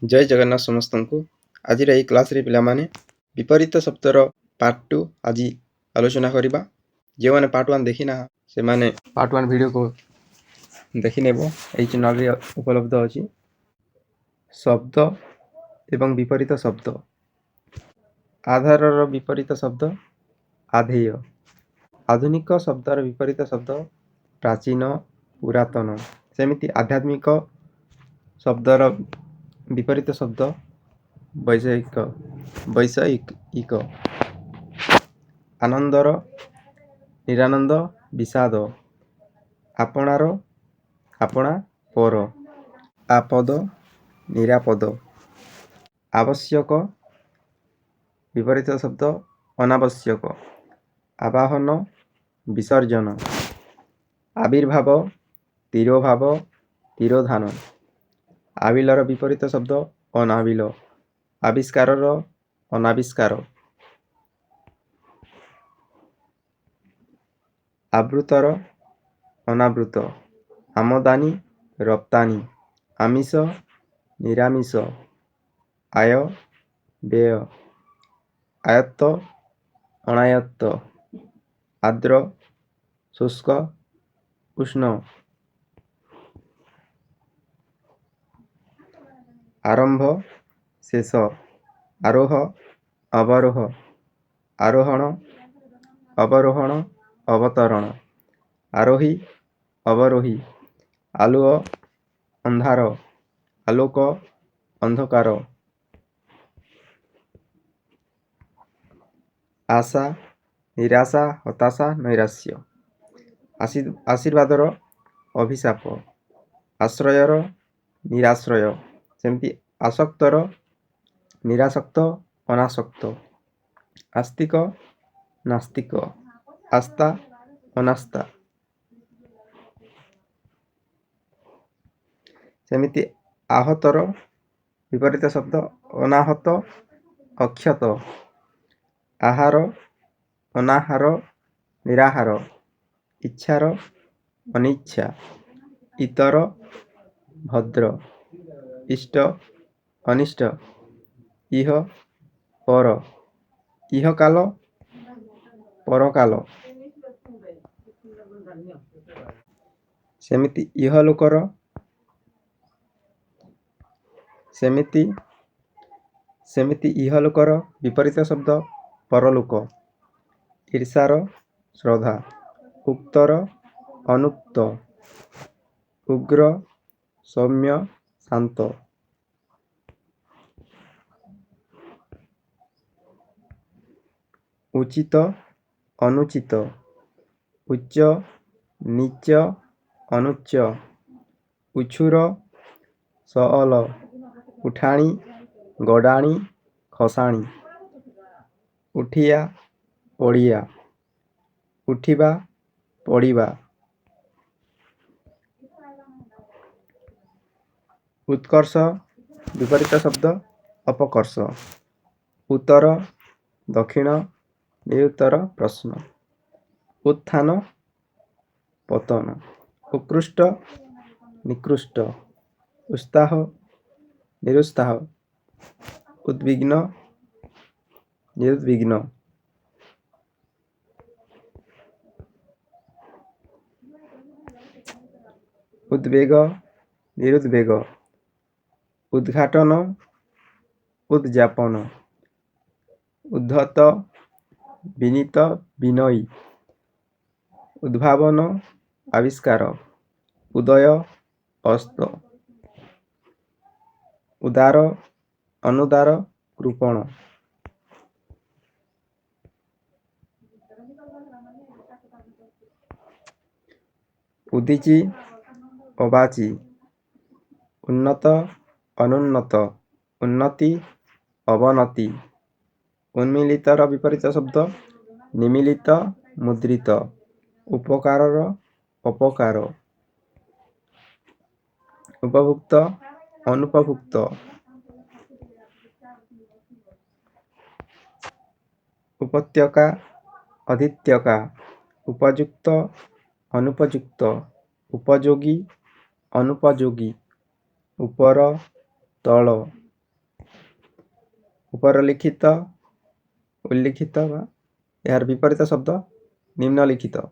जय जगन्नाथ समस्त को आज क्लास रे पिलामाने विपरीत शब्दर पार्ट 2 आज आलोचना करिबा। जो मैंने पार्ट 1 देखी ना से माने पार्ट 1 वीडियो को देखि नेबो। एई चैनल रे उपलब्ध अछि। शब्द एवं विपरीत शब्द आधारर विपरीत शब्द आधेय। आधुनिक शब्दर विपरीत शब्द प्राचीन पुरातन। सेमिति आध्यात्मिक शब्दर विपरीत शब्द वैषयिक वैषयिक। आनंदर निरानंद विषाद। आपणार आपणा पर। आपद निरापद। आवश्यक विपरीत शब्द अनावश्यक। आवाहन विसर्जन। आविर्भाव तिरोभाव तिरोधान। आविलर विपरीत शब्द अनाविल। आविष्कारर अनाविष्कार। आवृतर अनावृत। आमदानी रप्तानी। आमिष निरामिष। आय व्यय। आयत्त अनायत्त। आर्द्र शुष्क उष्ण। आरंभ शेष। आरोह अवरोह। आरोहण अवरोहण अवतरण। आरोही अवरोही। आलुओ अंधार। आलोक अंधकार। आशा निराशा हताशा नैराश्य। आशीर्वादर अभिशाप। आश्रयर निराश्रय। सेमती आसक्तर निरासक्त अनासक्त। आस्तिक नास्तिक। आस्था अनास्था। सेमिति आहतर विपरीत शब्द अनाहत अक्षत। आहार अनाहार निराहार। इच्छार अनिच्छा। इतर भद्र। इष्ट अनिष्ट। इह पर। इहकाल परकाल। सेमिति इहलोकर सेमिति इहलोकर विपरीत शब्द परलोक। ईर्षार श्रद्धा। उक्तर अनुक्त। उग्र सौम्य शांत। उचित अनुचित। उच्च नीच अनुच्च। उछुर सअल। उठाणी गडाणी खसाणी। उठिया पड़िया। उठिबा पड़िबा। उत्कर्ष विपरीत शब्द अपकर्ष। उत्तर दक्षिण निरुत्तर प्रश्न। उत्थान पतन। उत्कृष्ट निकृष्ट। उत्साह निरुत्साह। उद्विग्न निरुद्विग्न। उद्वेग निरुद्वेग। उद्घाटन उद्यापन। उद्धत विनीत विनयी। उद्भावन आविष्कार। उदय अस्त। उदार अनुदार कृपण। उदीची अबाची। उन्नत अनुन्नत। उन्नति अवनति। उन्मीलितर विपरीत शब्द निमीलित मुद्रित। उपकारर अपकार। उपभुक्त अनुपभुक्त। उपत्यका अधित्यका। उपयुक्त अनुपयुक्त। उपयोगी अनुपयोगी। ऊपर तल। ଉପରଲିଖିତ, ଉଲ୍ଲିଖିତ ବା ଏହାର ବିପରୀତ ଶବ୍ଦ ନିମ୍ନଲିଖିତ।